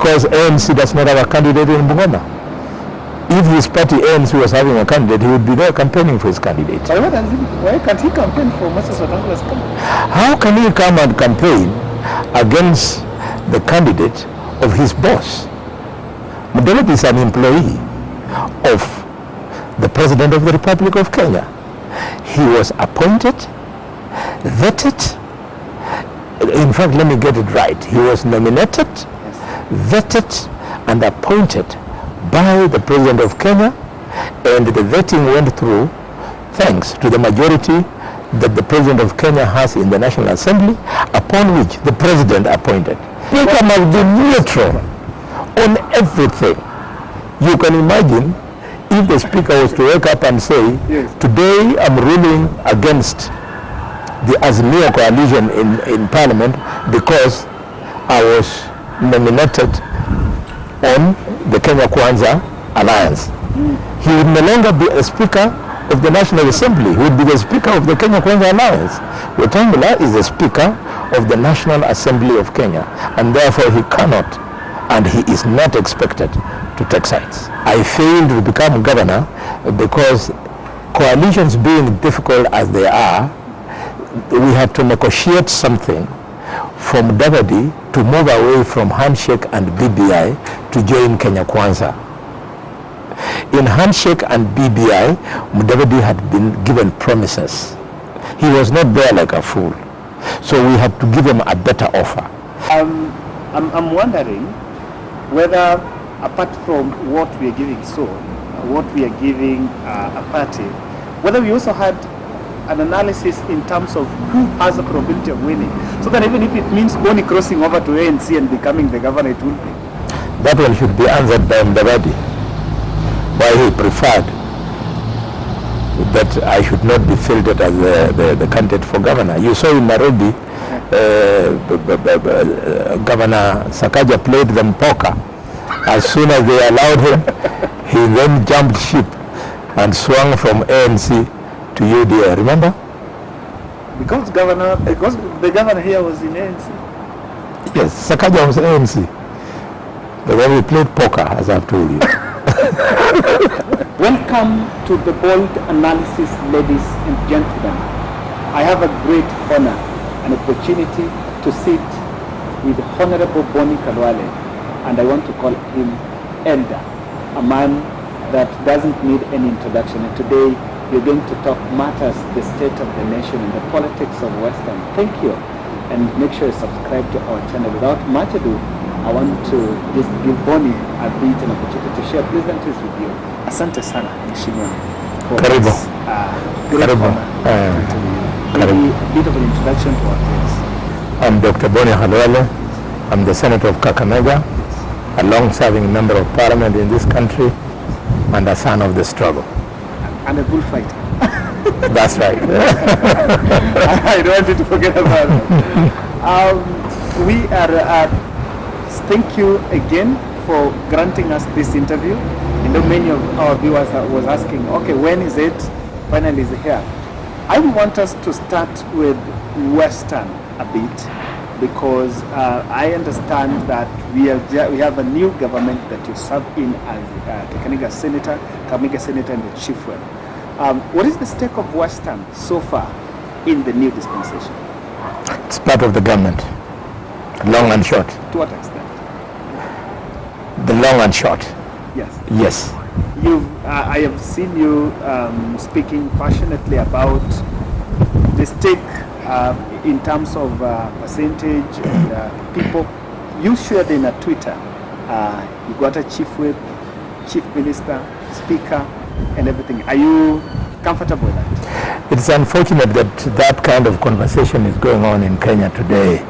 because ANC does not have a candidate in Bungoma. If his party ANC was having a candidate, he would be there campaigning for his candidate. Why can't he campaign for Moses Wetangula's candidate? How can he come and campaign against the candidate of his boss? Mudavadi is an employee of the President of the Republic of Kenya. He was appointed, vetted. In fact, let me get it right. He was nominated, vetted, and appointed by the President of Kenya, and the vetting went through thanks to the majority that the President of Kenya has in the National Assembly, upon which the President appointed. Speaker must be neutral on everything. You can imagine if the Speaker was to wake up and say, today I'm ruling against the Azimio coalition in Parliament because I was nominated on the Kenya Kwanza Alliance. He would no longer be a Speaker of the National Assembly. He would be the Speaker of the Kenya Kwanza Alliance. Wetangula is the Speaker of the National Assembly of Kenya, and therefore he cannot and he is not expected to take sides. I failed to become governor because coalitions being difficult as they are, we had to negotiate something for Mudavadi to move away from handshake and BBI to join Kenya Kwanza. In handshake and BBI, Mudavadi had been given promises. He was not there like a fool. So we had to give him a better offer. I'm wondering whether, apart from what we are giving what we are giving a party, whether we also had an analysis in terms of who has a probability of winning, so that even if it means Bony crossing over to ANC and becoming the governor, it will be. That one should be answered by Mudavadi, why he preferred that I should not be fielded as the candidate for governor. You saw in Nairobi, Governor Sakaja played them poker. As soon as they allowed him, he then jumped ship and swung from ANC to UDA, remember? Because the governor here was in ANC. Yes, Sakaja was ANC. But then we played poker, as I've told you. Welcome to the bold analysis, ladies and gentlemen. I have a great honor and opportunity to sit with Honorable Bony Khalwale, and I want to call him Elder, a man that doesn't need any introduction. And today we're going to talk matters, the state of the nation and the politics of Western. Thank you, and make sure you subscribe to our channel. Without much ado, I want to just give Bony a bit an opportunity to share pleasantries with you. Asante sana, Mheshimiwa. Karibu. Karibu. Maybe a bit of an introduction to our friends. I'm Dr. Bony Khalwale. I'm the Senator of Kakamega, a long-serving member of Parliament in this country, and a son of the struggle. And a bullfighter. That's right. I don't want you to forget about it. We are, thank you again for granting us this interview. You know, many of our viewers was asking, okay, when is it? Finally, is it here? I want us to start with Western a bit, because I understand that we have a new government that you serve in as Kakamega Senator and the Chief Whip. What is the stake of Western so far in the new dispensation? It's part of the government, long and short. To what extent? The long and short. Yes. Yes. I have seen you speaking passionately about the stake in terms of percentage and people. You shared in a Twitter, you got a chief whip, chief minister, speaker, and everything. Are you comfortable with that? It's unfortunate that that kind of conversation is going on in Kenya today.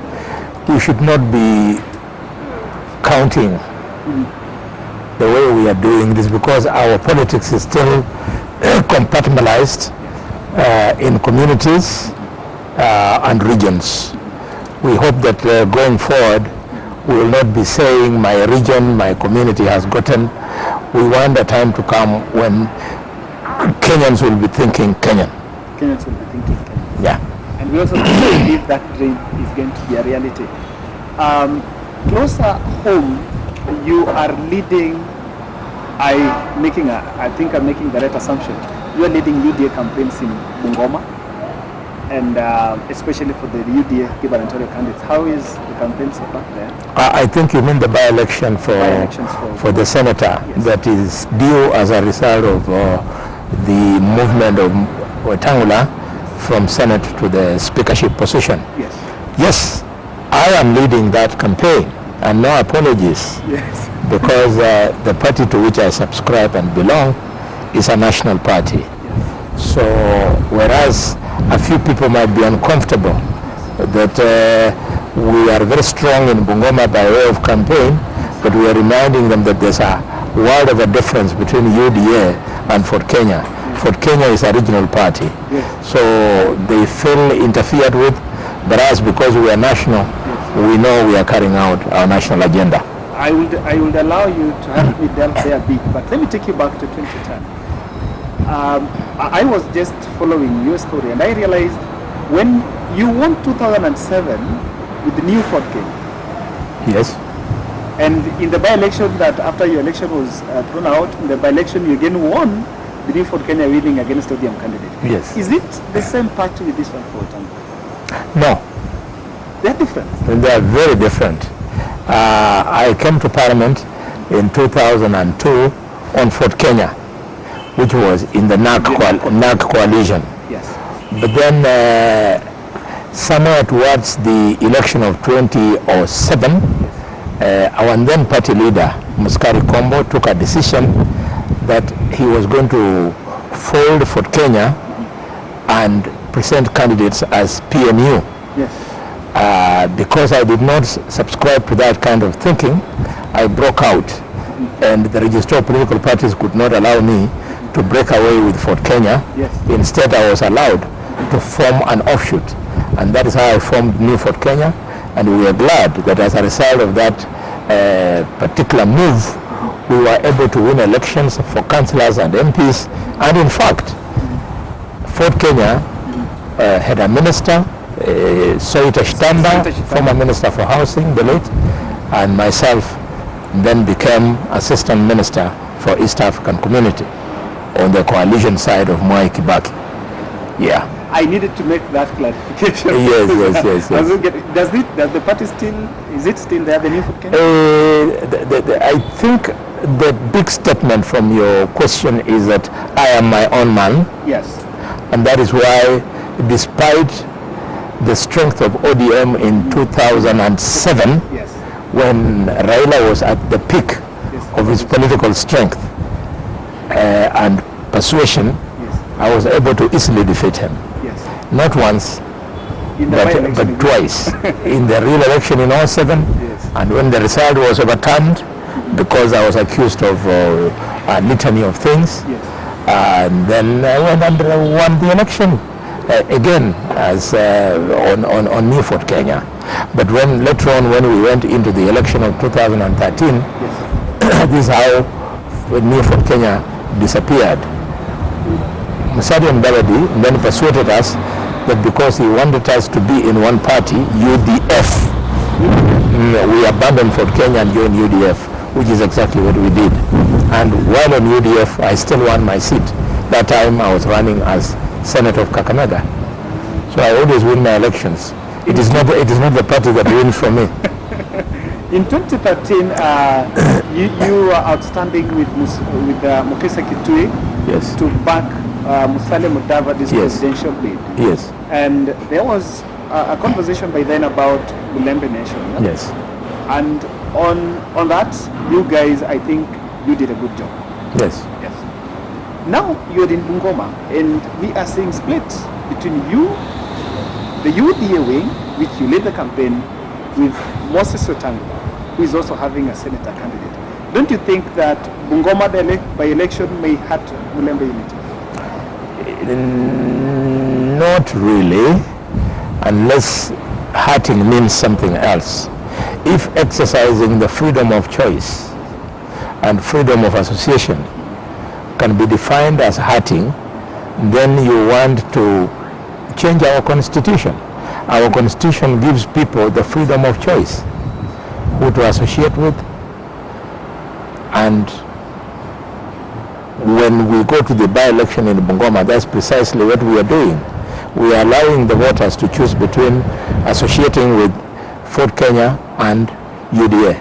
We should not be counting the way we are doing this, because our politics is still compartmentalized in communities and regions. We hope that going forward we will not be saying my region, my community has gotten. We want a time to come when Kenyans will be thinking Kenyan. Kenyans will be thinking Kenyan. Yeah. And we also believe that dream is going to be a reality. Closer home, you are leading, I think I'm making the right assumption. You are leading UDA campaigns in Bungoma, and especially for the UDA gubernatorial candidates. How is the campaign so far there? I think you mean the by-election for the senator, yes, that is due as a result of the movement of Wetangula from Senate to the speakership position. Yes. Yes, I am leading that campaign, and no apologies. Yes. Because the party to which I subscribe and belong is a national party. Yes. So whereas a few people might be uncomfortable that we are very strong in Bungoma by way of campaign, but we are reminding them that there's a world of a difference between UDA and Ford Kenya. Ford Kenya is a regional party. Yes. So they feel interfered with, but us, because we are national, yes, we know we are carrying out our national agenda. I would allow you to help me delve there a bit, but let me take you back to 2010. I was just following your story, and I realized when you won 2007 with the new Ford Kenya. Yes. And in the by-election, that after your election was thrown out, in the by-election you again won the new Ford Kenya, winning against ODM candidate. Yes. Is it the same party with this one for Wetangula? No. They're different. They are very different. I came to Parliament in 2002 on Ford Kenya, which was in the NAG coalition. Yes. But then somewhere towards the election of 2007, our then party leader, Muskari Kombo, took a decision that he was going to fold Ford Kenya and present candidates as PNU. Yes. Because I did not subscribe to that kind of thinking, I broke out, and the Register of Political Parties could not allow me to break away with Ford Kenya. Yes. Instead, I was allowed to form an offshoot, and that is how I formed New Ford Kenya, and we are glad that as a result of that particular move, we were able to win elections for councillors and MPs, and in fact, Ford Kenya had a minister, Soita Shtanda, former Minister for Housing, the late, and myself then became Assistant Minister for East African Community on the coalition side of Mwai Kibaki. Yeah. I needed to make that clarification. Yes. Does the party still, is it still there, the new Ford Kenya? I think the big statement from your question is that I am my own man. Yes. And that is why, despite the strength of ODM in 2007, yes, when Raila was at the peak, yes, of his political strength and persuasion, yes, I was able to easily defeat him. yes. Not once, In the but by-election twice. In the real election in 07, Yes. and when the result was overturned, because I was accused of a litany of things, yes, and then I went and won the election again as on New Ford Kenya. But when later on, when we went into the election of 2013, yes, this is how New Ford Kenya disappeared. Mudavadi then persuaded us that because he wanted us to be in one party, UDF, we abandoned Ford Kenya and joined UDF, which is exactly what we did. And while on UDF, I still won my seat. That time I was running as Senator of Kakamega. So I always win my elections. It is not the party that wins for me. In 2013, you were outstanding with Mukisa Kitui, Yes. to back Mudavadi's Yes. presidential bid. Yes. And there was a conversation by then about Mulembe Nation. Yeah? Yes. And on that, you guys, I think you did a good job. Yes. Yes. Now you're in Bungoma, and we are seeing split between you, the UDA wing, which you led the campaign with Moses Wetangula, who is also having a senator candidate. Don't you think that Bungoma by election may hurt Mulembe unity? Not really, unless hurting means something else. If exercising the freedom of choice and freedom of association can be defined as hurting, then you want to change our constitution. Our constitution gives people the freedom of choice, who to associate with, And when we go to the by-election in Bungoma, that's precisely what we are doing. We are allowing the voters to choose between associating with Ford Kenya and UDA.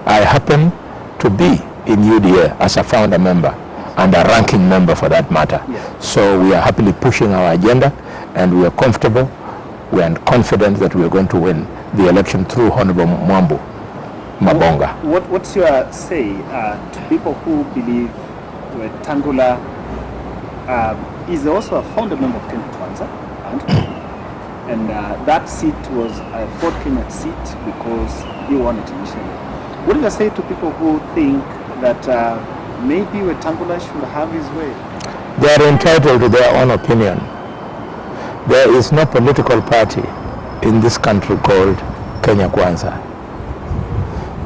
I happen to be in UDA as a founder member and a ranking member for that matter. Yes. So we are happily pushing our agenda, and we are comfortable, we are confident that we are going to win the election through Honorable Mwambu Mabonga. What's your say to people who believe Wetangula is also a founder member of Kenya Kwanza, and that seat was a Ford Kenya seat because he won it initially. What do you say to people who think that maybe Wetangula should have his way? They are entitled to their own opinion. There is no political party in this country called Kenya Kwanza.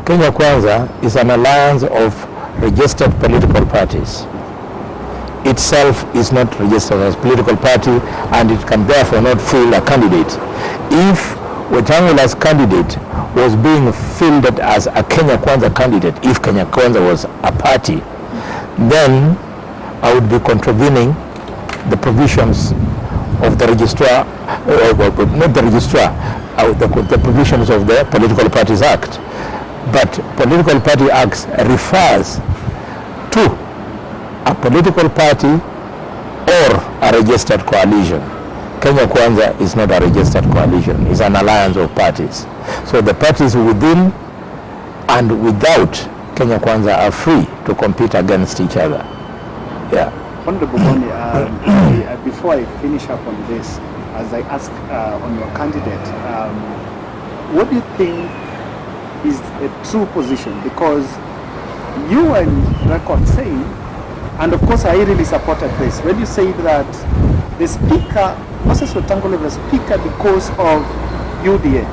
Kenya Kwanza is an alliance of registered political parties. Itself is not registered as a political party, and it can therefore not field a candidate. If Wetangula's candidate was being fielded as a Kenya Kwanza candidate, if Kenya Kwanza was a party, then I would be contravening the provisions of the registrar, not the registrar, the provisions of the Political Parties Act. But Political Party Act refers to a political party or a registered coalition. Kenya Kwanza is not a registered coalition, it's an alliance of parties. So the parties within and without Kenya Kwanza are free to compete against each other. Yeah. Honorable Bony, before I finish up on this, as I ask on your candidate, what do you think is a true position? Because you are in record saying, and of course I really supported this, when you say that the speaker, Moses Wetangula, was speaker because of UDA,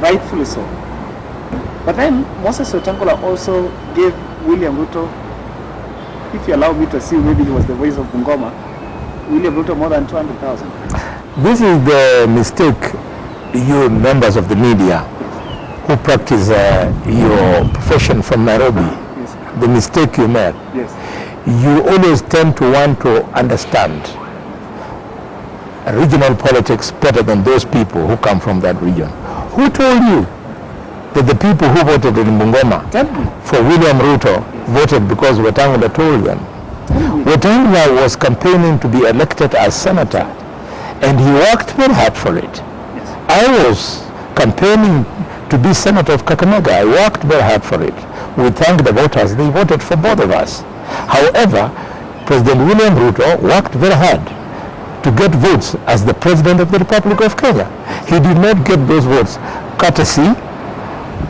rightfully so. But then Moses Wetangula also gave William Ruto, if you allow me to see, maybe it was the voice of Bungoma, William Ruto more than 200,000. This is the mistake you members of the media who practice your profession from Nairobi, Yes. the mistake you made. Yes. You always tend to want to understand regional politics better than those people who come from that region. Who told you that the people who voted in Bungoma for William Ruto voted because Wetangula told them? Wetangula was campaigning to be elected as senator, and he worked very hard for it. Yes. I was campaigning to be senator of Kakamega. I worked very hard for it. We thank the voters, they voted for both of us. However, President William Ruto worked very hard to get votes as the President of the Republic of Kenya. He did not get those votes courtesy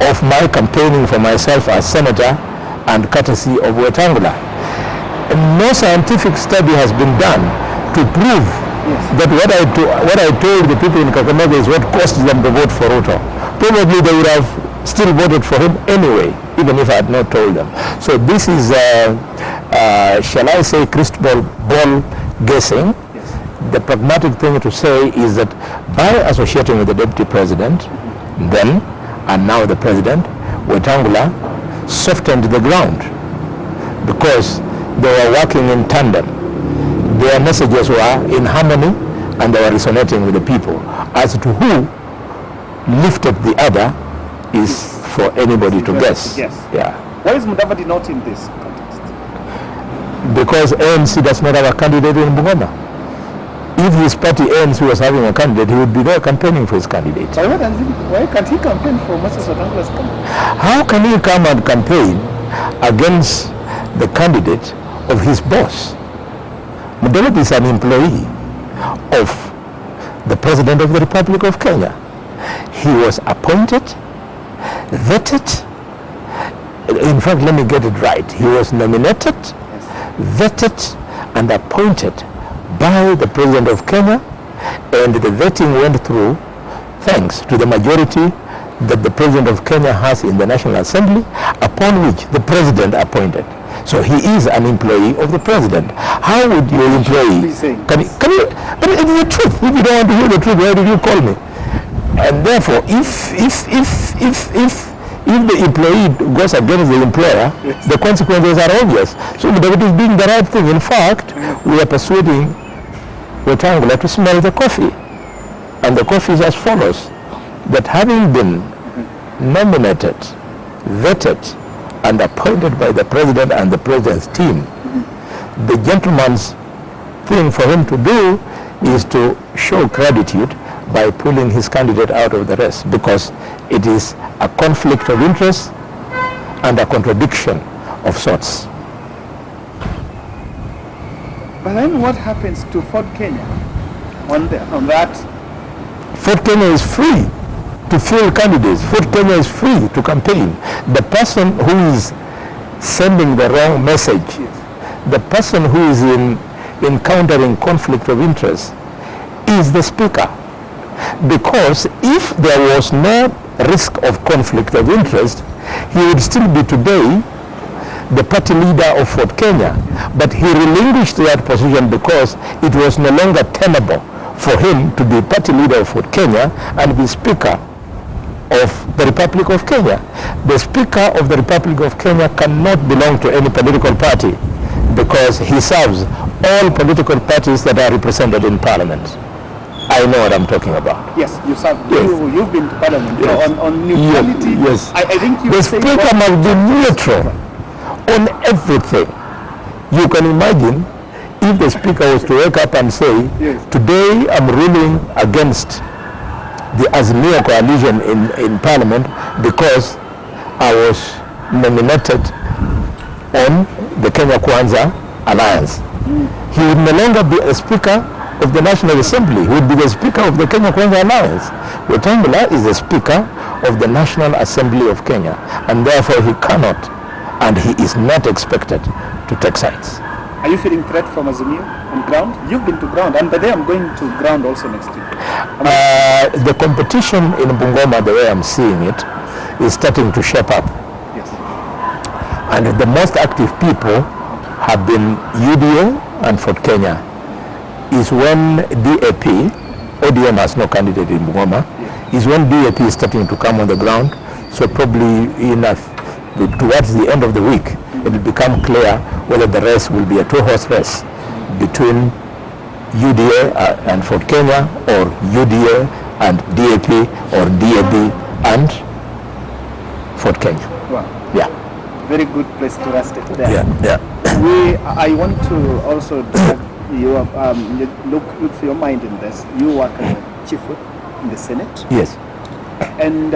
of my campaigning for myself as senator and courtesy of Wetangula. No scientific study has been done to prove that what I told the people in Kakamega is what caused them to vote for Ruto. Probably they would have still voted for him anyway, even if I had not told them. So this is, shall I say, crystal ball guessing. The pragmatic thing to say is that by associating with the Deputy President, then, and now the President, Wetangula softened the ground because they were working in tandem. Their messages were in harmony and they were resonating with the people. As to who lifted the other is for anybody to guess. Yes. Yeah. Why is Mudavadi not in this context? Because ANC does not have a candidate in Bungoma. If his party ANC was having a candidate, he would be there campaigning for his candidate. Why can't he campaign for Moses Wetangula's candidate? How can he come and campaign against the candidate of his boss? Mudavadi is an employee of the President of the Republic of Kenya. He was appointed, vetted, in fact, let me get it right. He was nominated, vetted, and appointed by the President of Kenya, and the vetting went through thanks to the majority that the President of Kenya has in the National Assembly, upon which the President appointed. So he is an employee of the President. How would your employee... Can you, but it's the truth. If you don't want to hear the truth, why did you call me? And therefore, if if the employee goes against the employer, yes, the consequences are obvious. So Mudavadi is doing the right thing. In fact, we are persuading Wetangula to smell the coffee. And the coffee is as follows, that having been nominated, vetted, and appointed by the president and the president's team, the gentleman's thing for him to do is to show gratitude by pulling his candidate out of the race, because it is a conflict of interest and a contradiction of sorts. But then what happens to Ford Kenya on that? Ford Kenya is free to field candidates. Ford Kenya is free to campaign. The person who is sending the wrong message, the person who is encountering conflict of interest is the speaker. Because if there was no risk of conflict of interest, he would still be today the party leader of Ford Kenya. But he relinquished that position because it was no longer tenable for him to be party leader of Ford Kenya and be speaker of the Republic of Kenya. The speaker of the Republic of Kenya cannot belong to any political party because he serves all political parties that are represented in Parliament. I know what I'm talking about. Yes, you serve. Yes. You've been to Parliament. Yes. On neutrality. Yes. I think you the say speaker must be neutral on everything. You can imagine if the speaker was to wake up and say, yes, today I'm ruling against the Azimio coalition in Parliament because I was nominated on the Kenya Kwanza alliance. He would no longer be a speaker of the National Assembly. He would be the speaker of the Kenya Kwanza alliance. Wetangula is the speaker of the National Assembly of Kenya, and therefore he cannot and he is not expected to take sides. Are you feeling threat from Azimio on ground? You've been to ground, and by the way, I'm going to ground also next week. The competition in Bungoma, the way I'm seeing it, is starting to shape up. Yes. And the most active people have been UDA and Ford Kenya. Is when DAP, ODM has no candidate in Bungoma, yes, is when DAP is starting to come on the ground. So probably towards the end of the week, it will become clear whether the race will be a two-horse race between UDA and Ford Kenya, or UDA and DAP, or DAP and Ford Kenya. Wow. Yeah. Very good place to rest it there. Yeah. I want to also look with your mind in this. You work as a chief whip in the Senate. Yes. And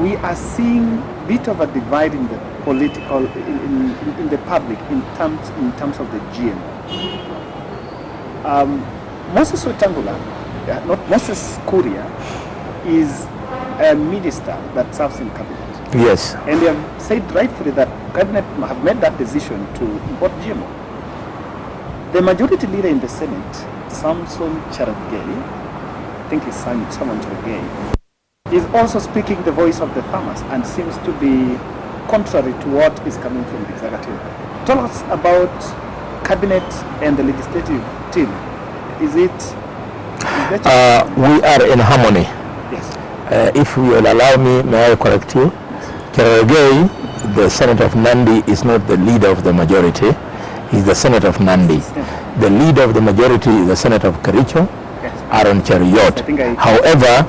we are seeing a bit of a divide in the political, in the public, in terms of the GMO. Moses Wetangula, not Moses Kuria, is a minister that serves in cabinet. Yes. And they have said rightfully that cabinet have made that decision to import GMO. The majority leader in the Senate, Samson Cherargei, I think his son is Samson Cherargei, is also speaking the voice of the farmers and seems to be contrary to what is coming from the executive. Tell us about cabinet and the legislative team. We are in harmony. Yes. If you will allow me, may I correct you? Cherargei, the Senator of Nandi, is not the leader of the majority. He's the Senator of Nandi. Yes. The leader of the majority is the Senator of Kericho, Yes. Aaron Cheruiyot. However,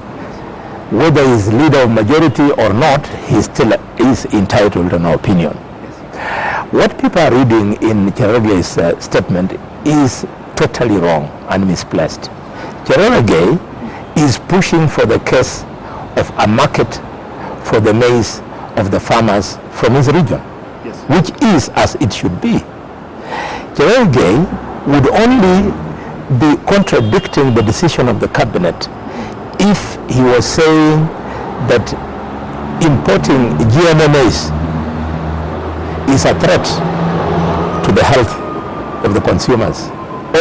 whether he's leader of majority or not, he still is entitled to an opinion. Yes. What people are reading in Cherargei's statement is totally wrong and misplaced. Cherargei is pushing for the case of a market for the maize of the farmers from his region, Yes. which is as it should be. Cherargei would only be contradicting the decision of the cabinet if he was saying that importing GMO maize is a threat to the health of the consumers.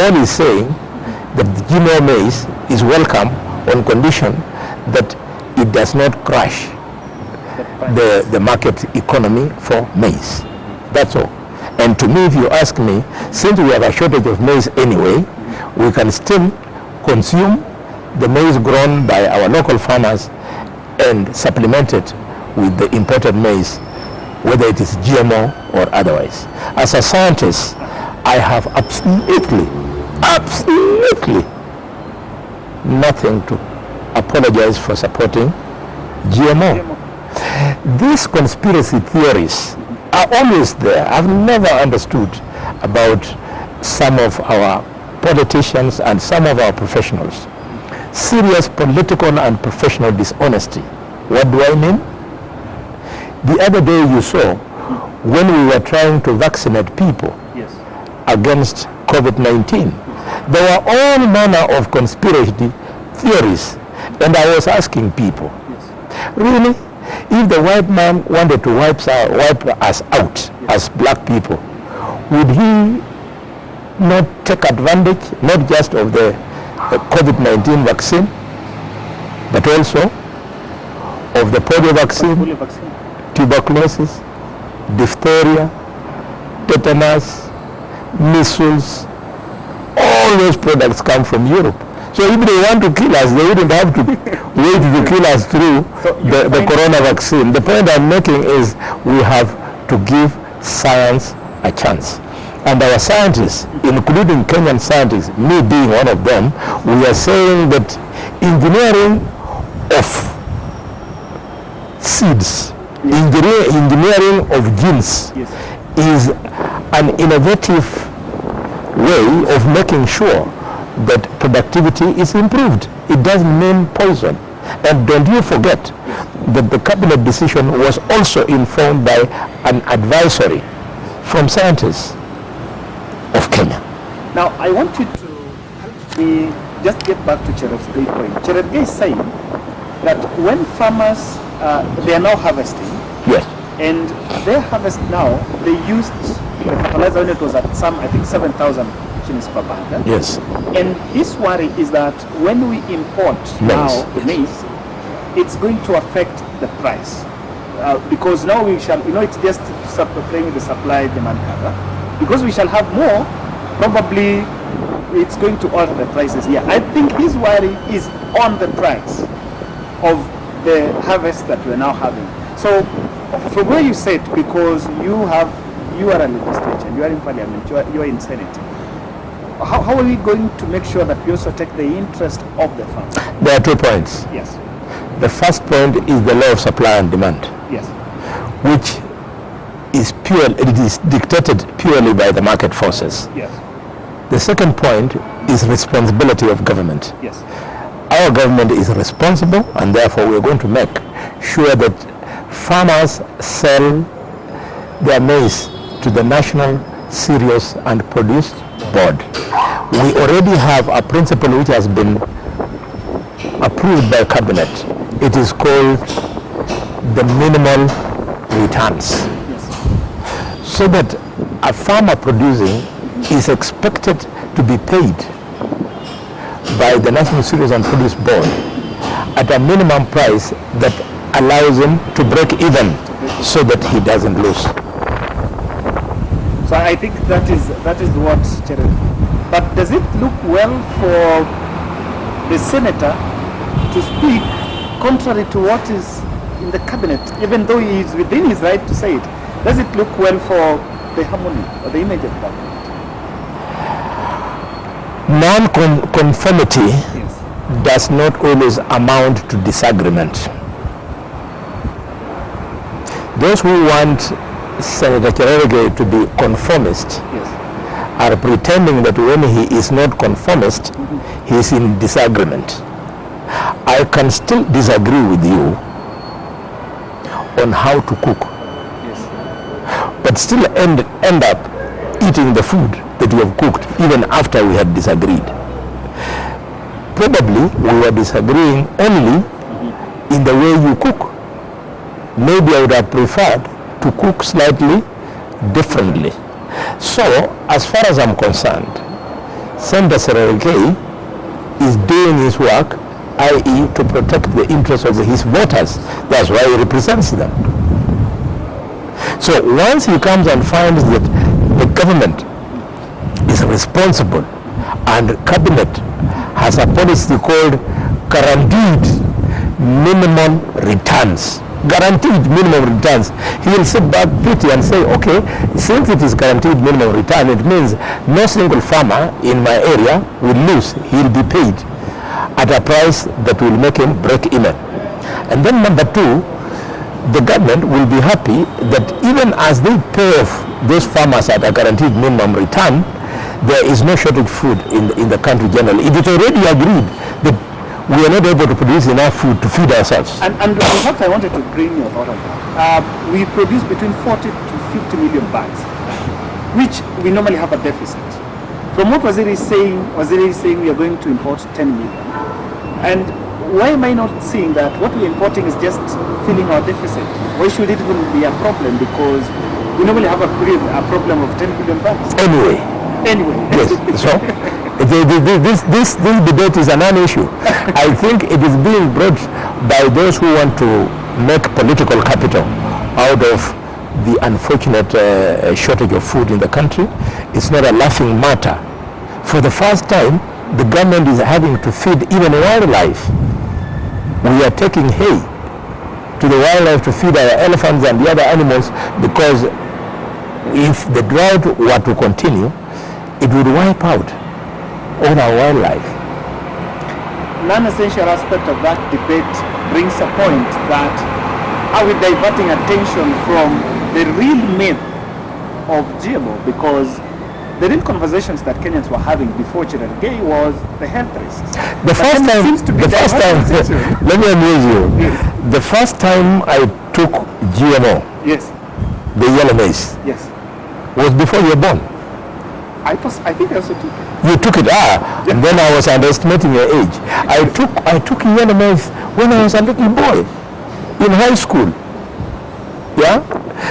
All he's saying that the GMO maize is welcome on condition that it does not crash the market economy for maize. That's all. And to me, if you ask me, since we have a shortage of maize anyway, we can still consume the maize grown by our local farmers and supplement it with the imported maize, whether it is GMO or otherwise. As a scientist, I have absolutely nothing to apologize for supporting GMO. These conspiracy theories are always there. I've never understood about some of our politicians and some of our professionals. Serious political and professional dishonesty. What do I mean? The other day you saw when we were trying to vaccinate people against COVID-19, there were all manner of conspiracy theories, and I was asking people, really, if the white man wanted to wipe us out as black people, would he not take advantage not just of the COVID-19 vaccine, but also of the polio vaccine, tuberculosis, diphtheria, tetanus, measles? All those products come from Europe. So if they want to kill us, they wouldn't have to wait to kill us through the corona vaccine. The point I'm making is we have to give science a chance. And our scientists, including Kenyan scientists, me being one of them, we are saying that engineering of seeds, engineering of genes is an innovative way of making sure that productivity is improved. It doesn't mean poison. And don't you forget that the cabinet decision was also informed by an advisory from scientists of Kenya. Now, I want you to help me just get back to Cherarge's point. Cherarge is saying that when farmers, they are now harvesting, and their harvest now, they used the fertilizer when it was at some, I think, 7,000 shillings per bag. Yes. And his worry is that when we import now maize, it's going to affect the price. Because now we shall, it's just playing with the supply-demand curve. Because we shall have more, probably it's going to alter the prices here. I think his worry is on the price of the harvest that we're now having. So, from where you said, because you are a legislature, you are in Parliament, you are in Senate, how are we going to make sure that we also take the interest of the farmer? There are 2 points. Yes. The first point is the law of supply and demand. Yes. Which is it is dictated purely by the market forces. Yes. The second point is responsibility of government. Yes. Our government is responsible, and therefore we are going to make sure that farmers sell their maize to the National Cereals and Produce Board. We already have a principle which has been approved by cabinet. It is called the minimal returns. Yes. So that a farmer producing is expected to be paid by the National Cereals and Produce Board at a minimum price that allows him to break even so that he doesn't lose. So I think that is what Cherarge. But does it look well for the senator to speak contrary to what is in the cabinet, even though he is within his right to say it? Does it look well for the harmony or the image of government? Non-conformity does not always amount to disagreement. Those who want Senator Cherarge to be conformist are pretending that when he is not conformist, he is in disagreement. I can still disagree with you on how to cook, but still end up eating the food that we have cooked even after we had disagreed. Probably we were disagreeing only in the way you cook. Maybe I would have preferred to cook slightly differently. So, as far as I'm concerned, Senator Cherarge is doing his work, i.e. to protect the interests of his voters. That's why he represents them. So once he comes and finds that the government is responsible and cabinet has a policy called guaranteed minimum returns, guaranteed minimum returns, he will sit back pity and say, okay, since it is guaranteed minimum return, it means no single farmer in my area will lose. He will be paid at a price that will make him break even. And then number two, the government will be happy that even as they pay off those farmers at a guaranteed minimum return, there is no shortage of food in the country generally. It is already agreed that we are not able to produce enough food to feed ourselves. And in fact, I wanted to bring your thought on that. We produce between 40 to 50 million bags, which we normally have a deficit. From what Waziri is saying we are going to import 10 million. And why am I not seeing that what we're importing is just filling our deficit? Why should it even be a problem? Because we normally have a problem of 10 million bags. Anyway. Yes. So this debate is a non-issue. I think it is being brought by those who want to make political capital out of the unfortunate shortage of food in the country. It's not a laughing matter. For the first time, the government is having to feed even wildlife. We are taking hay to the wildlife to feed our elephants and the other animals, because if the drought were to continue, it would wipe out all our wildlife. Non-essential aspect of that debate brings a point that are we diverting attention from the real myth of GMO, because the real conversations that Kenyans were having before Cherargei was the health risks. The first time, let me amuse you. Yes. The first time I took GMO, yes, the yellow maize, yes, was before you were born. I think I also took it. You took it, and then I was underestimating your age. I took yellow maize when I was a little boy in high school. Yeah?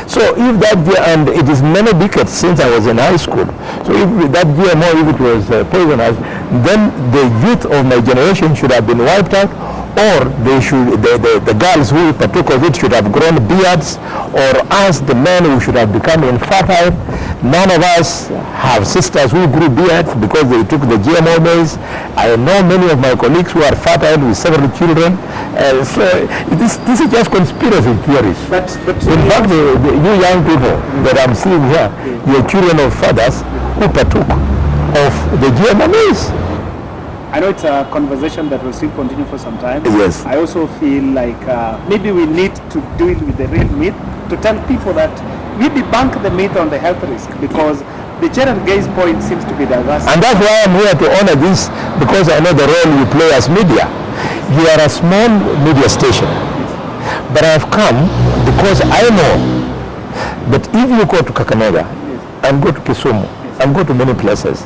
So if that, and it is many decades since I was in high school, so if that GMO, if it was poisonous, then the youth of my generation should have been wiped out, or they should, the girls who partook of it should have grown beards, or us, the men, who should have become infertile. None of us have sisters who grew beards because they took the GMO maize. I know many of my colleagues who are fertile with several children. So this is just conspiracy theories. But in fact, you young people that I'm seeing here, you're children of fathers who partook of the GMO maize. I know it's a conversation that will still continue for some time. Yes. I also feel like maybe we need to deal with the real myth, to tell people that we debunk the myth on the health risk, because the Cherargei's point seems to be diverse. And that's why I'm here to honor this, because I know the role you play as media. You are a small media station, but I've come because I know that if you go to Kakamega and go to Kisumu and go to many places,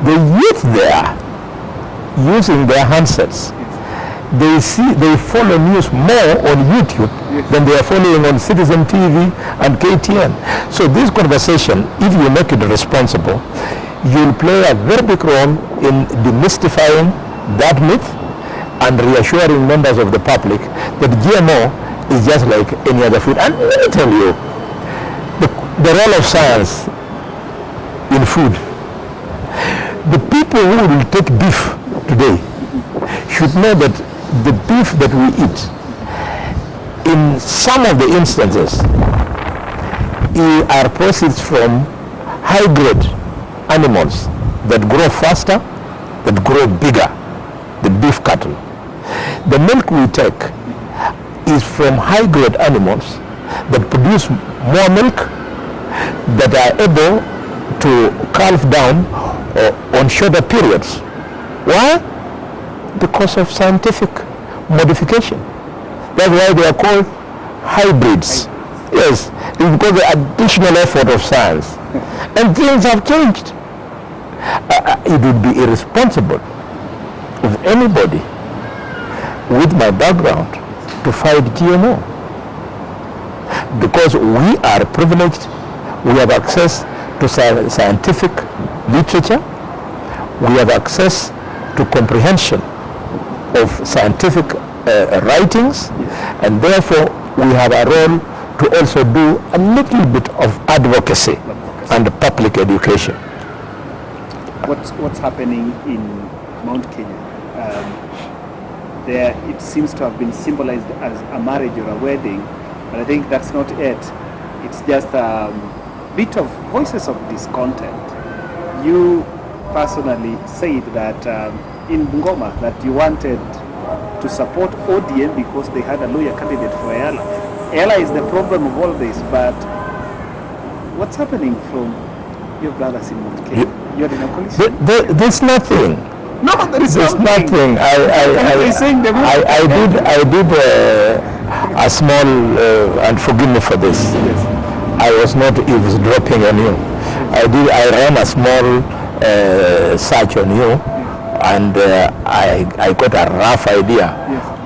the youth there, using their handsets, they follow news more on YouTube than they are following on Citizen TV and KTN. So this conversation, if you make it responsible, you'll play a very big role in demystifying that myth and reassuring members of the public that GMO is just like any other food. And let me tell you, the role of science in food. The people who will take beef today should know that the beef that we eat, in some of the instances, are processed from high-grade animals that grow faster, that grow bigger, the beef cattle. The milk we take is from high-grade animals that produce more milk, that are able to calve down on shorter periods. Why? Because of scientific modification. That's why they are called hybrids. Yes, it's because of the additional effort of science. And things have changed. It would be irresponsible of anybody with my background to fight GMO. Because we are privileged, we have access to scientific literature, we have access to comprehension of scientific writings, and therefore we have a role to also do a little bit of advocacy and public education. What's happening in Mount Kenya? there it seems to have been symbolized as a marriage or a wedding, but I think that's not it. It's just a bit of voices of discontent. You personally said that in Bungoma that you wanted to support ODM because they had a lawyer candidate for EALA. EALA is the problem of all this, but what's happening from your brothers in Mount Kenya? You're in a coalition? There's nothing. No, there's nothing. I did a small, and forgive me for this. Yes. I was not eavesdropping on you. I ran a small search on you, and I got a rough idea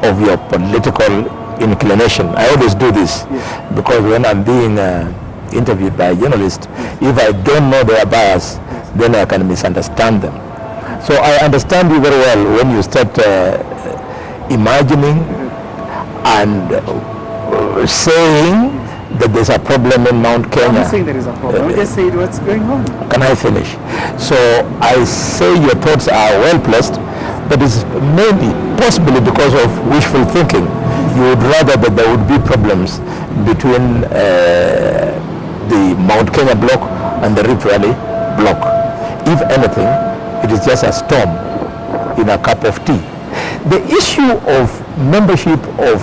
of your political inclination. I always do this because when I'm being interviewed by a journalist, if I don't know their bias, then I can misunderstand them. So I understand you very well when you start imagining and saying that there's a problem in Mount Kenya. I'm not saying there is a problem. I just said what's going on. Can I finish? So I say your thoughts are well placed, but it's maybe possibly because of wishful thinking. You would rather that there would be problems between the Mount Kenya bloc and the Rift Valley bloc. If anything, it is just a storm in a cup of tea. The issue of membership of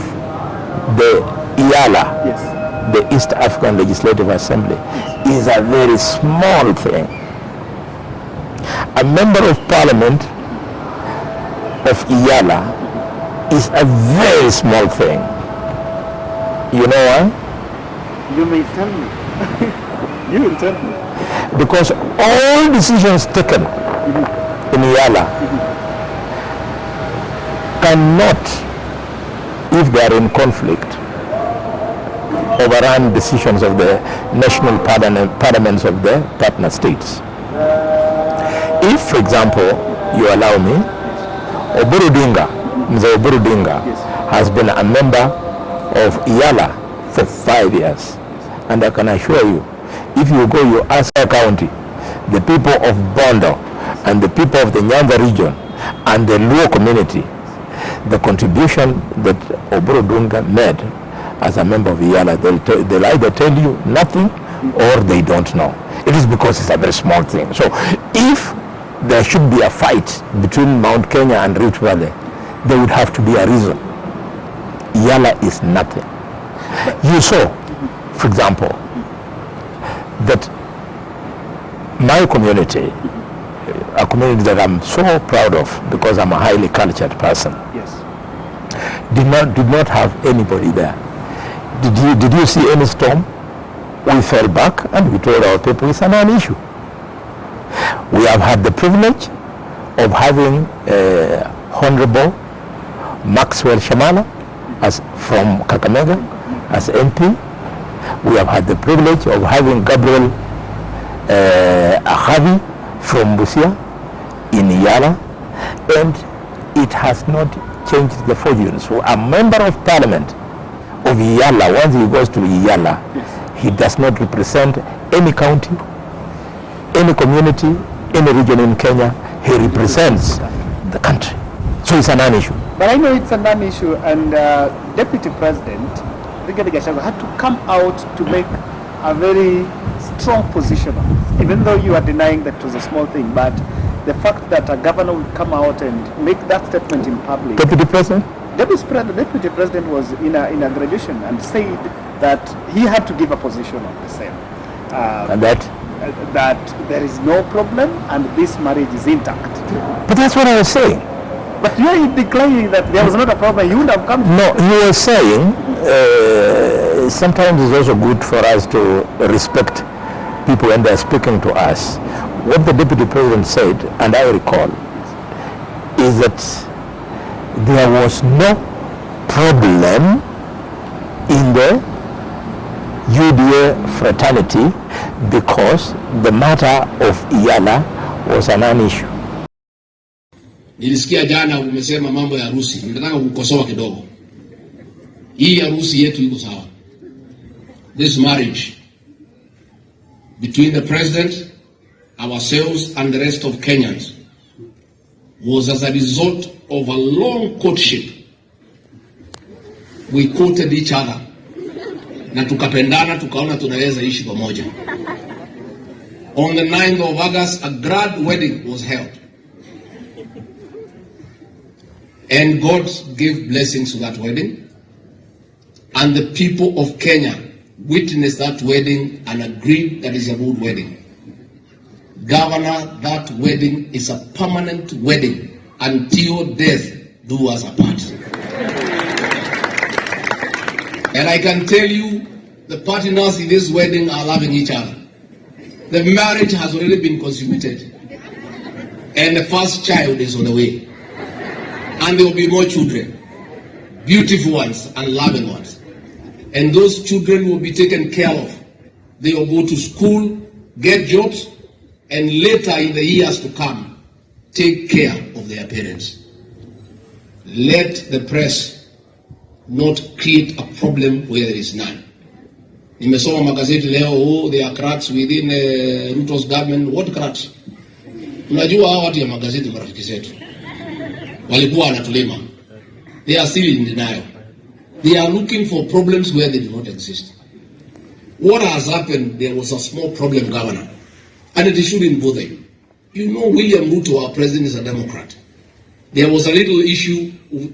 the EALA, the East African Legislative Assembly, is a very small thing. A member of Parliament of EALA is a very small thing. You know why? You may tell me. You will tell me. Because all decisions taken in EALA cannot, if they are in conflict, overrun decisions of the national parliaments of the partner states. If, for example, you allow me, Mzee Oburu Dinga has been a member of EALA for 5 years. And I can assure you, if you go, you ask our county, the people of Bondo and the people of the Nyanza region and the Luo community, the contribution that Oburu Dinga made as a member of EALA, they'll either tell you nothing or they don't know. It is because it's a very small thing. So if there should be a fight between Mount Kenya and Rift Valley, there would have to be a reason. EALA is nothing. You saw, for example, that my community, a community that I'm so proud of because I'm a highly cultured person, did not have anybody there. Did you see any storm? We fell back and we told our people it's a non-issue. We have had the privilege of having Honorable Maxwell Shamala from Kakamega as MP. We have had the privilege of having Gabriel Ahavi from Busia in EALA, and it has not changed the fortunes. So a member of Parliament of EALA, once he goes to EALA, he does not represent any county, any community, any region in Kenya. He represents the country. So it's a non-issue. But I know it's a non-issue, and Deputy President Rigathi Gachagua had to come out to make a very strong position on it, even though you are denying that it was a small thing. But the fact that a governor would come out and make that statement in public. Deputy President? Deputy President was in a graduation and said that he had to give a position on the same. And that there is no problem and this marriage is intact. But that's what I was saying. But you are declaring that there was not a problem. You would have come to... No, you were saying sometimes it's also good for us to respect people when they're speaking to us. What the Deputy President said, and I recall, is that there was no problem in the UDA fraternity because the matter of EALA was a non-issue. Nilisikia jana umesema mambo ya harusi. Ninataka kukosoa kidogo. Hii harusi yetu iko sawa. This marriage between the president, ourselves and the rest of Kenyans was as a result of a long courtship we quoted each other na tukapendana, tukaona tunaweza ishi pamoja. On the 9th of August, a grand wedding was held. And God gave blessings to that wedding. And the people of Kenya witnessed that wedding and agreed that it's a good wedding. Governor, that wedding is a permanent wedding until death do us apart. And I can tell you, the partners in this wedding are loving each other. The marriage has already been consummated. And the first child is on the way. And there will be more children. Beautiful ones and loving ones. And those children will be taken care of. They will go to school, get jobs, and later in the years to come, take care of their parents. Let the press not create a problem where there is none. Nimesoma magazeti leo, oh, there are cracks within Ruto's government. What cracks? Unajua hawa watu ya magazeti marafiki zetu walikuwa wanatulima. They are still in denial. They are looking for problems where they do not exist. What has happened? There was a small problem, Governor, and it shouldn't bother you. You know, William Ruto, our president, is a Democrat. There was a little issue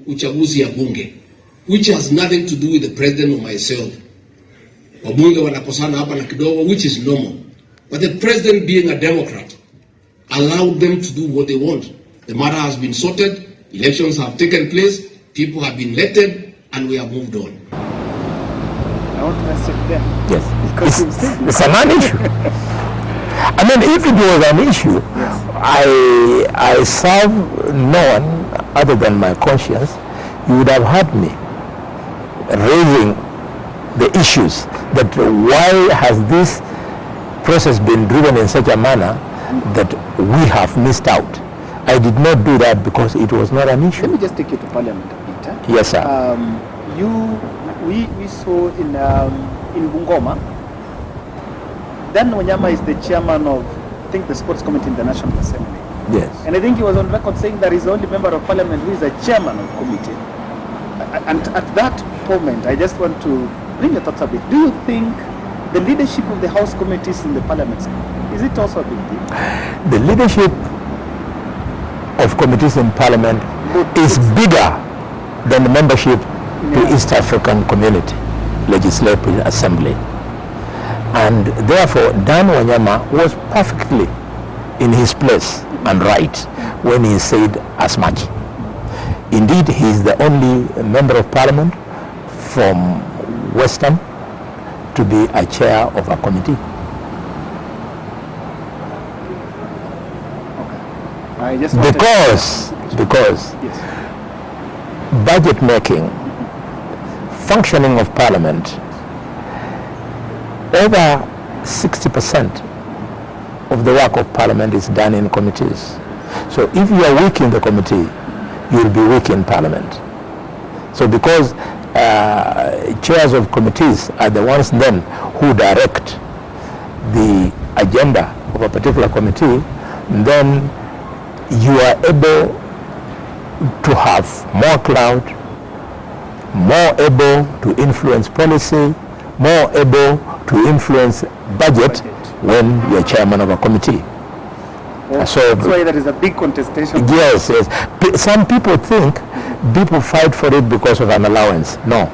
uchaguzi ya bunge, which has nothing to do with the president or myself. Wabunge wanakosana hapa na kidogo, which is normal. But the president, being a Democrat, allowed them to do what they want. The matter has been sorted, elections have taken place, people have been elected, and we have moved on. I want to ask you there. Yes. Because It's a non-issue. I mean, if it was an issue, yes. I serve no one other than my conscience. You would have heard me raising the issues that why has this process been driven in such a manner that we have missed out. I did not do that because it was not an issue. Let me just take you to Parliament a bit. Yes, sir. We saw in Bungoma, Dan Wanyama is the chairman of, I think, the sports committee in the National Assembly. Yes. And I think he was on record saying that he's the only member of Parliament who is a chairman of committee. And at that moment, I just want to bring your thoughts a bit. Do you think the leadership of the House committees in the Parliament, is it also a big deal? The leadership of committees in Parliament is bigger than the membership to East African Community Legislative Assembly. And therefore, Dan Wanyama was perfectly in his place and right when he said as much. Indeed, he is the only member of Parliament from Western to be a chair of a committee. I just Because yes. budget making, functioning of Parliament, over 60% of the work of Parliament is done in committees. So if you are weak in the committee, you will be weak in Parliament. So because chairs of committees are the ones then who direct the agenda of a particular committee, then you are able to have more clout, more able to influence policy, more able to influence budget when you're chairman of a committee. Well, So that's why there is a big contestation. yes. Some people think people fight for it because of an allowance. No.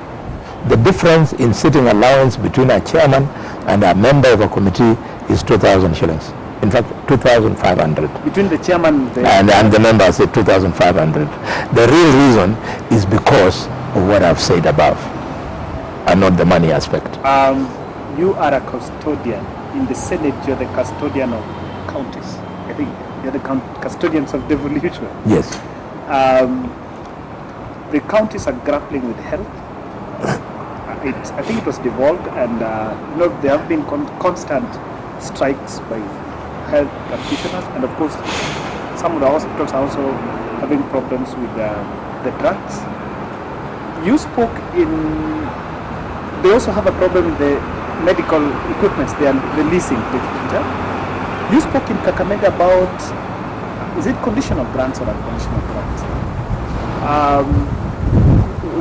The difference in sitting allowance between a chairman and a member of a committee is 2,000 shillings. In fact, 2,500. Between the chairman And the members say 2,500. The real reason is because of what I've said above, and not the money aspect. You are a custodian. In the Senate, you're the custodian of counties. I think you're the custodians of devolution. Yes. The counties are grappling with health. I think it was devolved, and there have been constant strikes by health practitioners, and of course, some of the hospitals are also having problems with the drugs. You spoke they also have a problem with the medical equipment they are releasing. You spoke in Kakamega about, is it conditional grants or unconditional grants?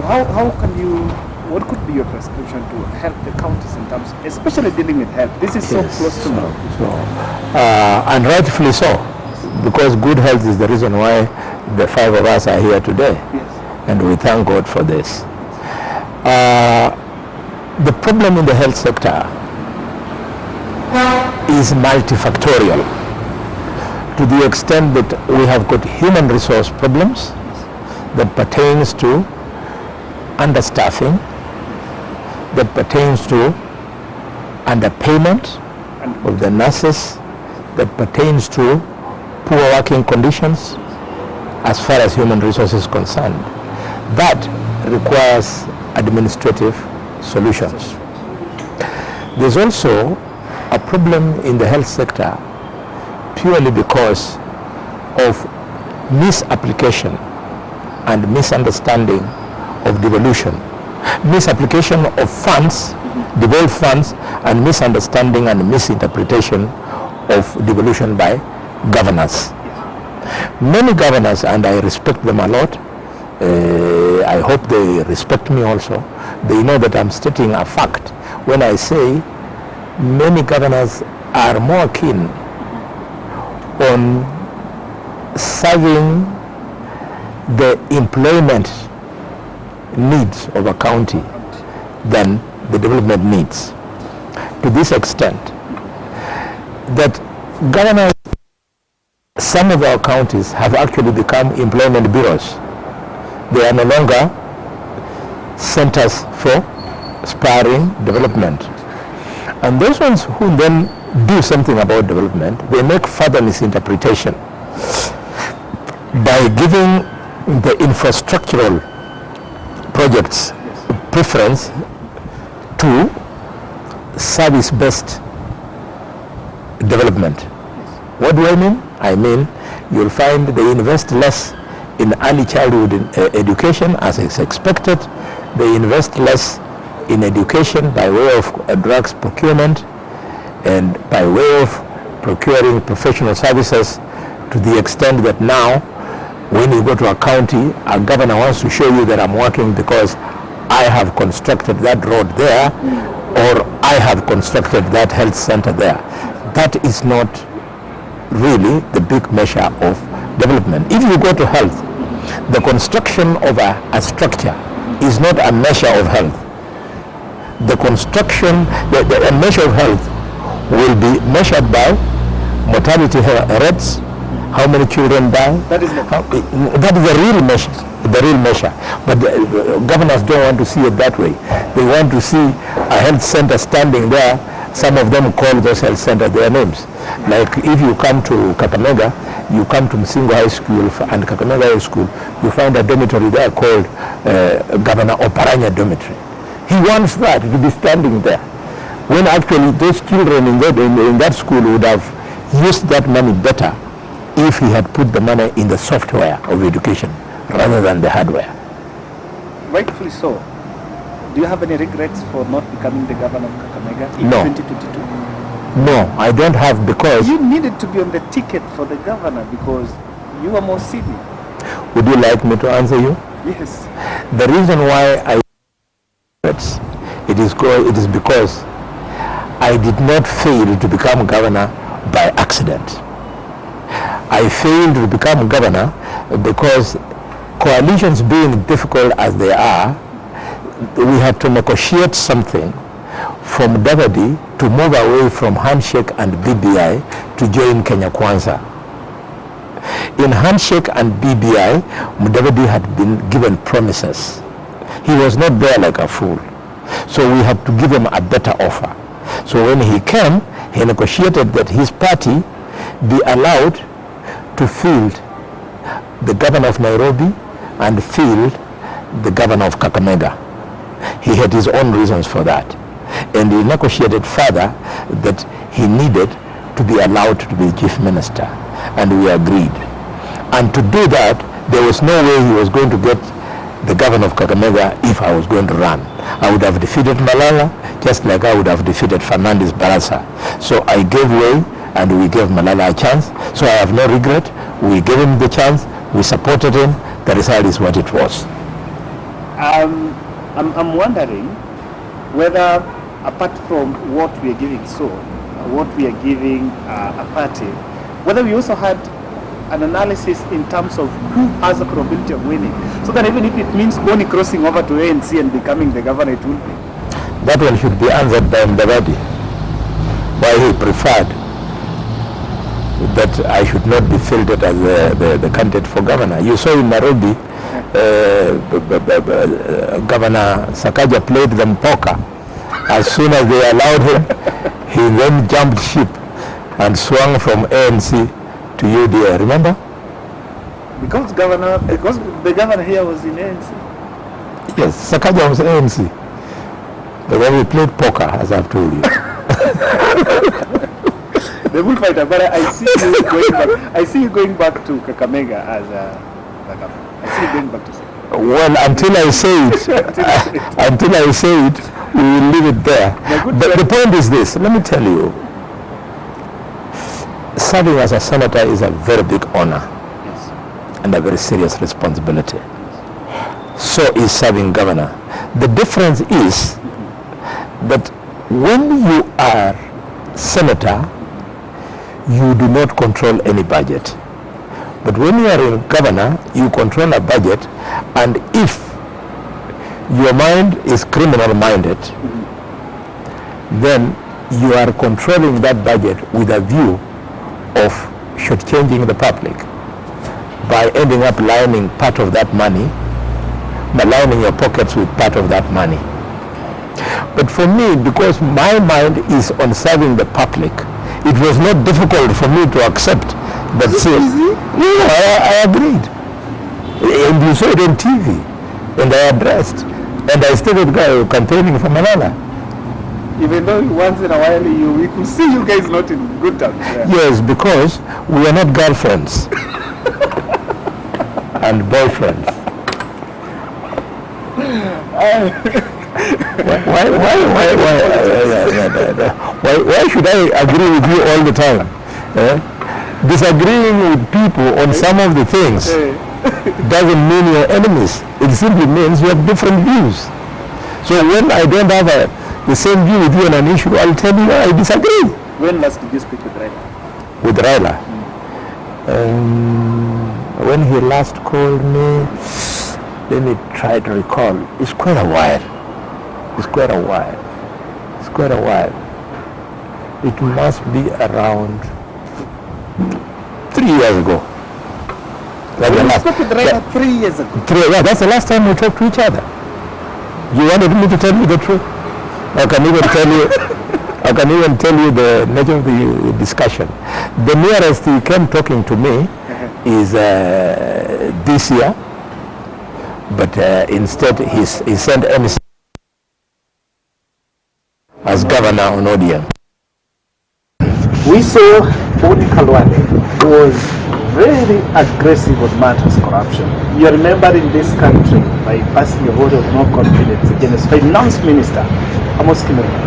How can you what could be your prescription to help the counties in terms, especially dealing with health? This is so close to me. And rightfully so, because good health is the reason why the five of us are here today. Yes. And we thank God for this. The problem in the health sector is multifactorial, to the extent that we have got human resource problems that pertains to understaffing, that pertains to underpayment of the nurses, that pertains to poor working conditions as far as human resources is concerned. That requires administrative solutions. There's also a problem in the health sector purely because of misapplication and misunderstanding of devolution. Misapplication of funds, devolved funds, and misunderstanding and misinterpretation of devolution by governors. Many governors, and I respect them a lot, I hope they respect me also, they know that I'm stating a fact when I say many governors are more keen on serving the employment needs of a county than the development needs. To this extent, that governors, some of our counties have actually become employment bureaus. They are no longer centers for spurring development. And those ones who then do something about development, they make further misinterpretation by giving the infrastructural projects preference to service-based development. What do I mean? I mean, you'll find they invest less in early childhood education as is expected. They invest less in education by way of drugs procurement and by way of procuring professional services, to the extent that now when you go to a county, a governor wants to show you that I'm working because I have constructed that road there, or I have constructed that health center there. That is not really the big measure of development. If you go to health, the construction of a structure is not a measure of health. The construction, the measure of health will be measured by mortality rates, how many children die. That is the real measure. The real measure. But governors don't want to see it that way. They want to see a health center standing there. Some of them call those health centers their names. Like if you come to Kakamega, you come to Msingo High School and Kakamega High School, you find a dormitory there called Governor Oparanya Dormitory. He wants that to be standing there, when actually those children in that school would have used that money better if he had put the money in the software of education rather than the hardware. Rightfully so. Do you have any regrets for not becoming the governor of Kakamega in 2022? No, I don't have, because... You needed to be on the ticket for the governor because you are more senior. Would you like me to answer you? Yes. The reason why I... It is because I did not fail to become governor by accident. I failed to become governor because coalitions being difficult as they are, we had to negotiate something from Mudavadi to move away from handshake and BBI to join Kenya Kwanza. In handshake and BBI, Mudavadi had been given promises. He was not there like a fool. So we had to give him a better offer. So when he came, he negotiated that his party be allowed to field the governor of Nairobi and field the governor of Kakamega. He had his own reasons for that. And he negotiated further that he needed to be allowed to be chief minister. And we agreed. And to do that, there was no way he was going to get the governor of Kakamega if I was going to run. I would have defeated Malala, just like I would have defeated Fernandez Barasa. So I gave way, and we gave Malala a chance. So I have no regret. We gave him the chance. We supported him. The result is what it was. I'm wondering whether, apart from what we are giving what we are giving a party, whether we also had an analysis in terms of who has the probability of winning, so that even if it means Bony crossing over to ANC and becoming the governor, it will be. That one should be answered by Mudavadi, why he preferred that I should not be fielded as the candidate for governor. You saw in Nairobi, Governor Sakaja played them poker. As soon as they allowed him, he then jumped ship and swung from ANC to UDA. Remember? Because the governor here was in ANC. Yes, Sakaja was ANC. But then we played poker, as I've told you. The bullfighter, but I see you going back. I see you going back to Kakamega as a governor. I see you going back to. Well, until I say it, we will leave it there. But the point is this: let me tell you, serving as a senator is a very big honor and a very serious responsibility. So is serving governor. The difference is that when you are senator, you do not control any budget. But when you are a governor, you control a budget, and if your mind is criminal minded, then you are controlling that budget with a view of shortchanging the public by ending up lining part of that money, by lining your pockets with part of that money. But for me, because my mind is on serving the public, it was not difficult for me to accept that. I agreed. And you saw it on TV, and I addressed, and I started campaigning for Malala. Even though once in a while we could see you guys not in good terms. Yeah. Yes, because we are not girlfriends and boyfriends. Why should I agree with you all the time? Disagreeing with people on some of the things doesn't mean you're enemies. It simply means you have different views. So when I don't have the same view with you on an issue, I'll tell you I disagree. When last did you speak with Raila? With Raila? When he last called me, let me try to recall. It's quite a while. It must be around 3 years ago. You spoke with Raila 3 years ago? Yeah, that's the last time we talked to each other. You wanted me to tell you the truth? I can even tell you the nature of the discussion. The nearest he came talking to me is this year, but instead he sent emissary as governor on ODM. We saw Bony Khalwale was very aggressive on matters of corruption. You remember in this country by passing a vote of no confidence against Finance Minister Amos Kimunya.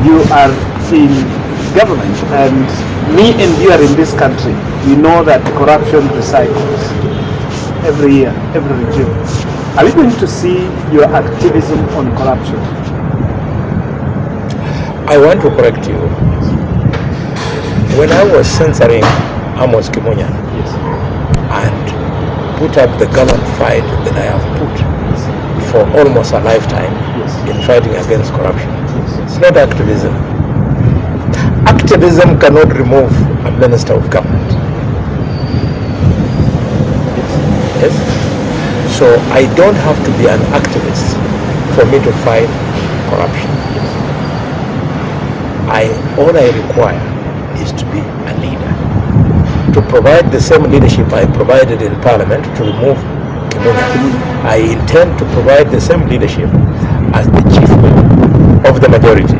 You are in government, and me and you are in this country. We know that corruption recycles every year, every regime. Are we going to see your activism on corruption? I want to correct you. When I was censoring Amos Kimunya and put up the gallant fight that I have put for almost a lifetime in fighting against corruption, it's not activism. Activism cannot remove a minister of government. Yes? So I don't have to be an activist for me to fight corruption. All I require is to be a leader, to provide the same leadership I provided in Parliament to remove Kimunya. I intend to provide the same leadership as the chief whip of the majority,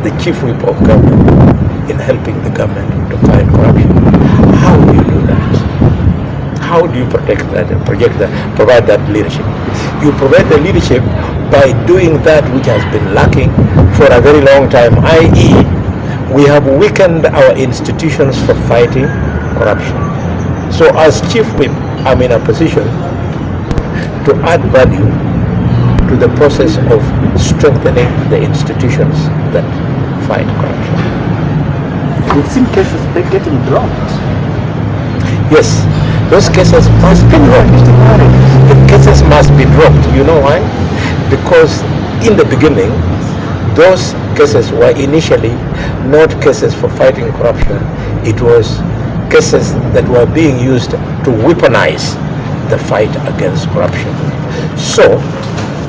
the chief whip of government, in helping the government to fight corruption. How do you do that? How do you provide that leadership? You provide the leadership by doing that which has been lacking for a very long time, i.e., we have weakened our institutions for fighting corruption. So as chief whip, I'm in a position to add value to the process of strengthening the institutions that fight corruption. We've seen cases getting dropped. Yes, those cases must be dropped. The cases must be dropped. You know why? Because in the beginning, those cases were initially not cases for fighting corruption. It was cases that were being used to weaponize the fight against corruption. So,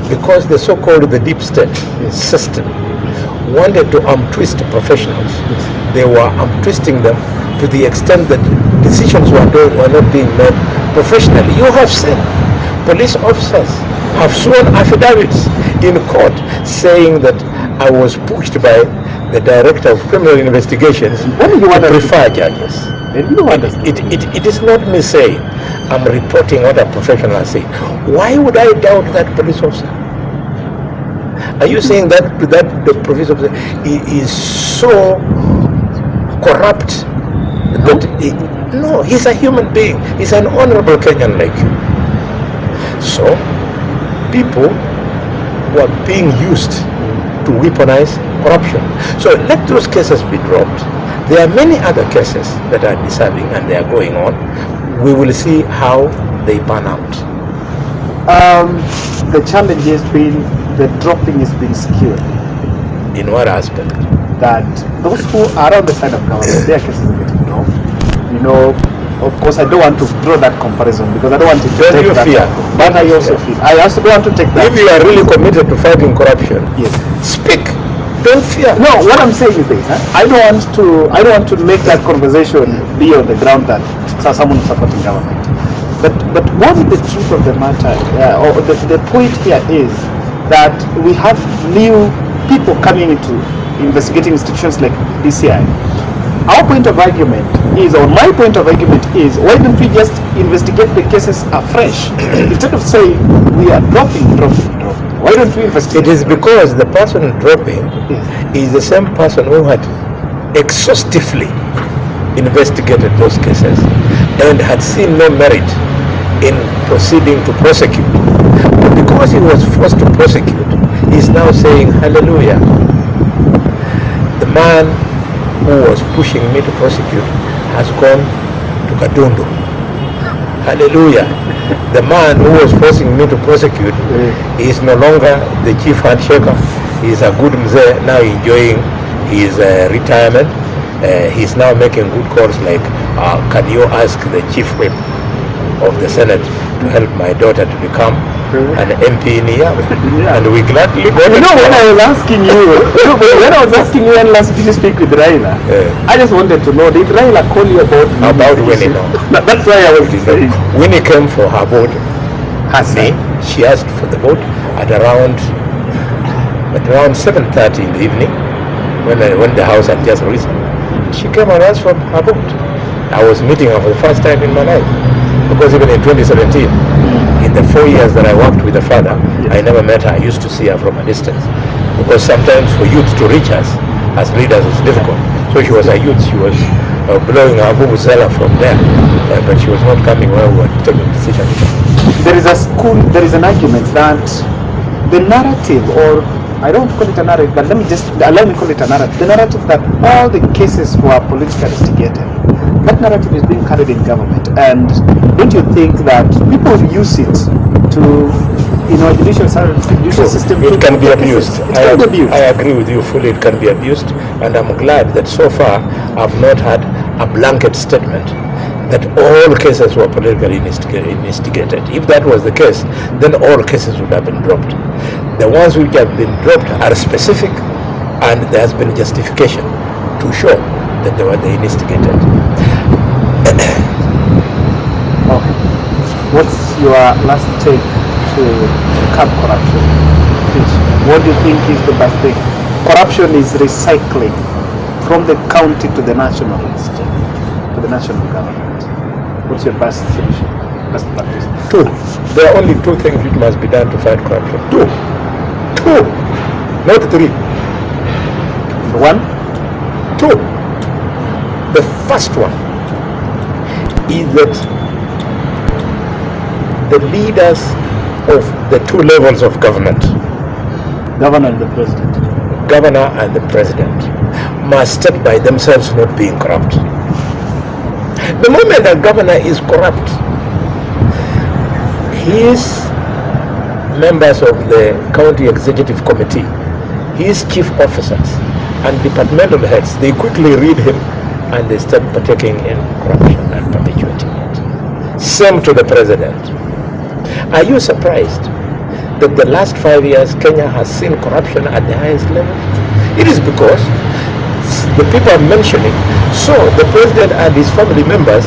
because the so-called the deep state system wanted to untwist professionals, they were untwisting them to the extent that decisions were not being made professionally. You have seen police officers have sworn affidavits in court saying that I was pushed by the director of criminal investigations to prefer judges. It is not me saying, I'm reporting what a professional has said. Why would I doubt that police officer? Are you saying that the police officer is so corrupt that no, he's a human being. He's an honorable Kenyan like you. So people were being used to weaponize corruption. So let those cases be dropped. There are many other cases that are deserving and they are going on. We will see how they pan out. The challenge has been the dropping has been skewed. In what aspect? That those who are on the side of government, their cases are getting dropped. You know, of course, I don't want to draw that comparison because I don't want to take that. Fear? But I also feel. I also don't want to take that. If you are really committed to fighting corruption, yes, speak. Don't fear. No, what I'm saying is this: I don't want to make that conversation be on the ground that someone is supporting government. But what is the truth of the matter? Or the point here is that we have new people coming into investigating institutions like DCI. Our point of argument is, or my point of argument is, why don't we just investigate the cases afresh instead of saying we are dropping? Why don't we investigate? It is because the person dropping is the same person who had exhaustively investigated those cases and had seen no merit in proceeding to prosecute. But because he was forced to prosecute, he is now saying, hallelujah. The man who was pushing me to prosecute has gone to Kadondo. Hallelujah. The man who was forcing me to prosecute is no longer the chief handshaker. He is a good mzee, now enjoying his retirement. He's now making good calls like, can you ask the chief whip of the Senate to help my daughter to become an MP in Yama? And we gladly go. You know, when I was asking you, when last did you speak with Raila, I just wanted to know, did Raila call you about Winnie? No. That's why I was saying. Winnie came for her vote. She asked for the vote at around 7:30 in the evening, when the house had just risen. She came and asked for her vote. I was meeting her for the first time in my life, because even in 2017, in the 4 years that I worked with the father, I never met her. I used to see her from a distance, because sometimes for youth to reach us as leaders is difficult. So she was a youth. She was blowing her vuvuzela from there, but she was not coming where we were taking decisions. There is an argument that the narrative, or I don't call it a narrative, but let me call it a narrative. The narrative that all the cases were politically instigated. That narrative is being carried in government, and don't you think that people use it to, judicial system? It can be abused. It can be abused. I agree with you fully. It can be abused, and I'm glad that so far I've not had a blanket statement that all cases were politically instigated. If that was the case, then all cases would have been dropped. The ones which have been dropped are specific, and there has been justification to show that they were instigated. Okay. What's your last take to curb corruption? Please. What do you think is the best thing? Corruption is recycling from the county to the national government. What's your best solution? Best practice? Two. There are only two things which must be done to fight corruption. Two. Not three. One? Two. The first one is that the leaders of the two levels of government, Governor and the president. governor and the president, must step by themselves not being corrupt. The moment a governor is corrupt, his members of the county executive committee, his chief officers and departmental heads, they quickly read him and they start partaking in corruption and perpetuating it. Same to the president. Are you surprised that the last 5 years Kenya has seen corruption at the highest level? It is because the people I'm mentioning saw the president and his family members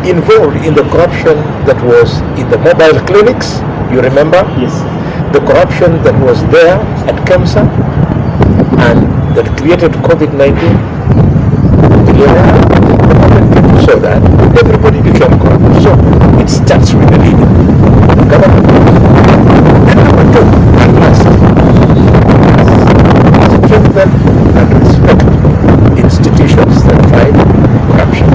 involved in the corruption that was in the mobile clinics, you remember? Yes. The corruption that was there at KEMSA and that created COVID-19. So that everybody became corrupt. So it starts with the leader, the government. And number two, and last, strengthen and respect institutions that fight corruption.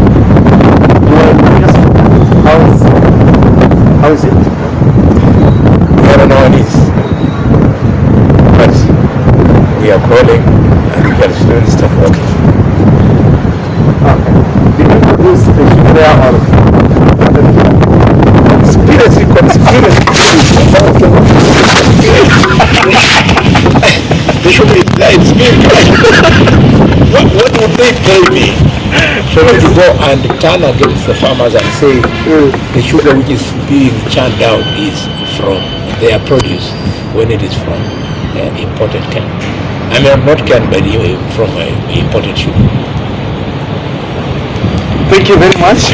How is it? I don't know what it is, but we are crawling and we can slowly start walking. Did you produce the there or Conspiracy. They should be it's me. What would they pay me for me to go and turn against the farmers and say the sugar which is being churned out is from their produce when it is from imported cane? I mean, not cane, but from imported sugar. Thank you very much.